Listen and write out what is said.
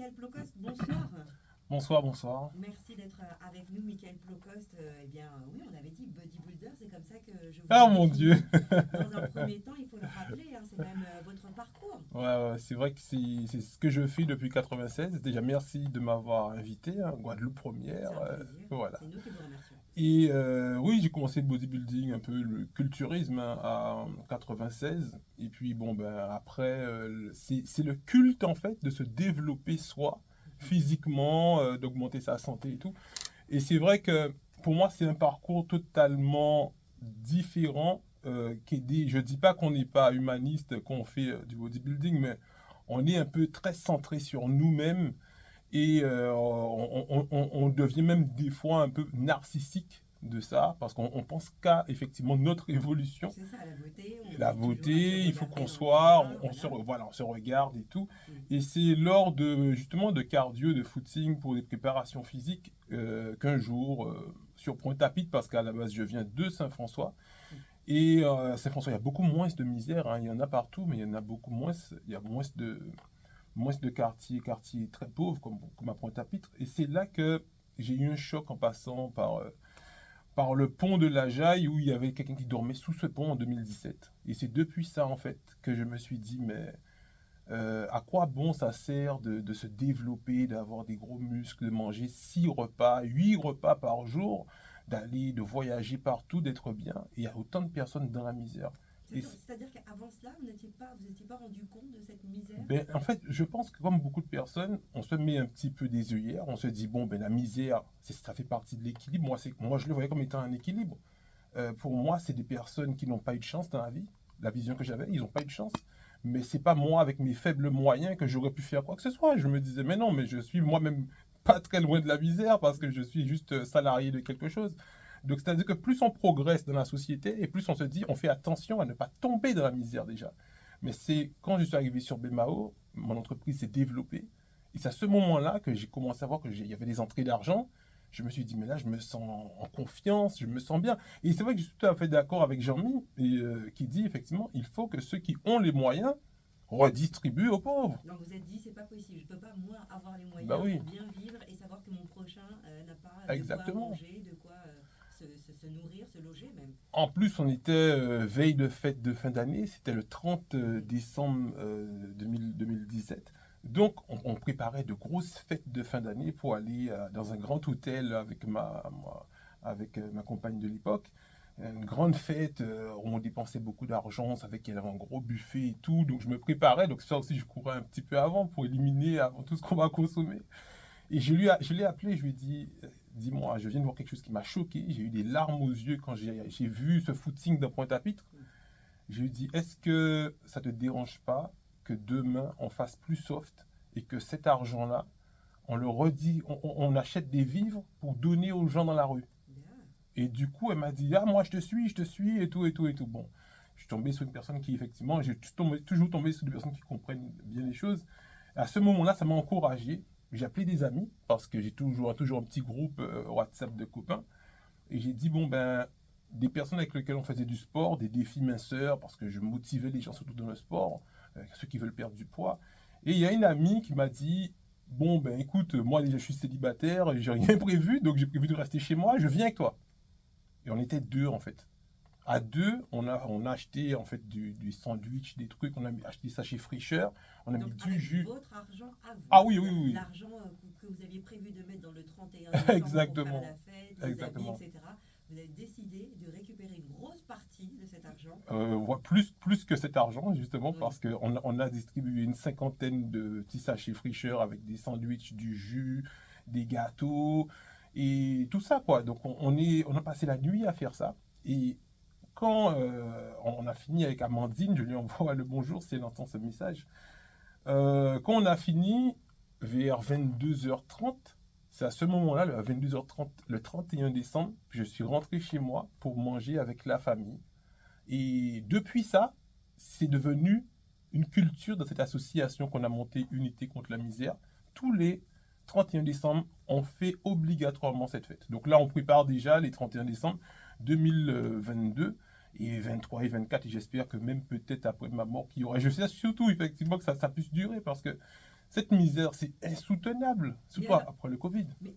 Michael Plocost, bonsoir. Bonsoir, bonsoir. Merci d'être avec nous, Michael Plocost. Eh bien, oui, on avait dit bodybuilder, c'est comme ça que je vous Ah ai mon Dieu! défini. Dans un premier temps, il faut le rappeler, hein, c'est quand même votre parcours. Ouais, ouais, c'est vrai que c'est ce que je fais depuis 96. Déjà, merci de m'avoir invité, hein, Guadeloupe C'est première. un plaisir, Voilà. c'est nous qui vous remercions. Et oui, j'ai commencé le bodybuilding, un peu le culturisme hein, à 96. Et puis, bon, ben après, c'est le culte en fait de se développer soi, physiquement, d'augmenter sa santé et tout. Et c'est vrai que pour moi, c'est un parcours totalement différent. Je ne dis pas qu'on n'est pas humaniste quand on fait du bodybuilding, mais on est un peu très centré sur nous-mêmes et on devient même des fois un peu narcissique de ça parce qu'on pense qu'à effectivement notre évolution. C'est ça, la beauté, on La est toujours à se beauté, il faut regarder qu'on dans le soit, miroir, voilà. voilà, on se regarde et tout. Mm. Et c'est lors de justement de cardio, de footing pour des préparations physiques qu'un jour sur Pointe-à-Pitre, parce qu'à la base je viens de Saint-François. Et Saint-François, il y a beaucoup moins de misère, hein. Il y en a partout, mais il y en a beaucoup moins. Il y a moins de quartiers très pauvres comme à Pointe-à-Pitre. Et c'est là que j'ai eu un choc en passant par le pont de la Jaille où il y avait quelqu'un qui dormait sous ce pont en 2017. Et c'est depuis ça, en fait, que je me suis dit, mais à quoi bon ça sert de se développer, d'avoir des gros muscles, de manger 6 repas, 8 repas par jour, de voyager partout, d'être bien. Et il y a autant de personnes dans la misère. Et C'est-à-dire qu'avant cela, vous n'étiez pas rendu compte de cette misère? ben, en fait, je pense que comme beaucoup de personnes, on se met un petit peu des œillères, on se dit, bon, ben, la misère, ça fait partie de l'équilibre. Moi, je le voyais comme étant un équilibre. Pour moi, c'est des personnes qui n'ont pas eu de chance dans la vie. La vision que j'avais, ils n'ont pas eu de chance. Mais c'est pas moi, avec mes faibles moyens, que j'aurais pu faire quoi que ce soit. Je me disais, mais non, mais je suis moi-même pas très loin de la misère parce que je suis juste salarié de quelque chose. Donc, c'est-à-dire que plus on progresse dans la société et plus on se dit, on fait attention à ne pas tomber dans la misère déjà. Mais c'est quand je suis arrivé sur Bemao, mon entreprise s'est développée. Et c'est à ce moment-là que j'ai commencé à voir qu'il y avait des entrées d'argent. Je me suis dit, mais là, je me sens en confiance, je me sens bien. Et c'est vrai que je suis tout à fait d'accord avec Jean-Mi, qui dit effectivement, il faut que ceux qui ont les moyens redistribuent aux pauvres. Donc vous êtes dit, c'est pas possible, je peux pas moi avoir les Bah moyens, oui, bien vivre et savoir que mon prochain n'a pas de quoi exactement. manger, de quoi se nourrir, se loger même. En plus, on était veille de fête de fin d'année, c'était le 30 décembre 2017. Donc, on préparait de grosses fêtes de fin d'année pour aller dans un grand hôtel avec ma compagne de l'époque. Une grande fête où on dépensait beaucoup d'argent, on savait qu'il y avait un gros buffet et tout. Donc, je me préparais. Donc, ça aussi, je courais un petit peu avant pour éliminer avant tout ce qu'on va consommer. Et je l'ai appelé, je lui ai dit, dis-moi, je viens de voir quelque chose qui m'a choqué. J'ai eu des larmes aux yeux quand j'ai vu ce footing de Pointe-à-Pitre. Je lui ai dit, est-ce que ça te dérange pas que demain on fasse plus soft et que cet argent-là, on le redit, on achète des vivres pour donner aux gens dans la rue. Bien. Et du coup, elle m'a dit, ah moi je te suis, et tout, et tout, et tout. Bon, je suis tombé sur une personne qui, effectivement, toujours tombé sur des personnes qui comprennent bien les choses. À ce moment-là, ça m'a encouragé. J'ai appelé des amis, parce que j'ai toujours un petit groupe WhatsApp de copains. Et j'ai dit, bon, ben, des personnes avec lesquelles on faisait du sport, des défis minceurs, parce que je motivais les gens surtout dans le sport, ceux qui veulent perdre du poids. Et il y a une amie qui m'a dit, bon, ben écoute, moi déjà je suis célibataire, j'ai rien prévu, donc j'ai prévu de rester chez moi, je viens avec toi. Et on était deux en fait. À deux, on a acheté en fait du sandwich, des trucs, on a acheté ça chez Frischeur, on a Donc mis du avec jus. votre argent à vous, Ah oui, oui, c'est-à-dire oui, l'argent que vous aviez prévu de mettre dans le 31 oui. décembre pour faire la Exactement, fête, les habits, exactement. etc. Vous avez décidé de récupérer une grosse partie de cet argent. Ouais, plus que cet argent, justement, Oui. parce qu'on a distribué une cinquantaine de petits sachets Frischeur avec des sandwichs, du jus, des gâteaux et tout ça, quoi. Donc, on a passé la nuit à faire ça. Et quand on a fini avec Amandine, je lui envoie le bonjour si elle entend ce message. Quand on a fini, vers 22h30, c'est à ce moment-là, à 22h30, le 31 décembre, que je suis rentré chez moi pour manger avec la famille. Et depuis ça, c'est devenu une culture dans cette association qu'on a montée, Unité contre la misère. Tous les 31 décembre, on fait obligatoirement cette fête. Donc là, on prépare déjà les 31 décembre 2022 et 23 et 24. Et j'espère que même peut-être après ma mort, qu'il y aura. Je sais surtout effectivement que ça puisse durer parce que Cette misère, c'est insoutenable, surtout alors- après le Covid. Mais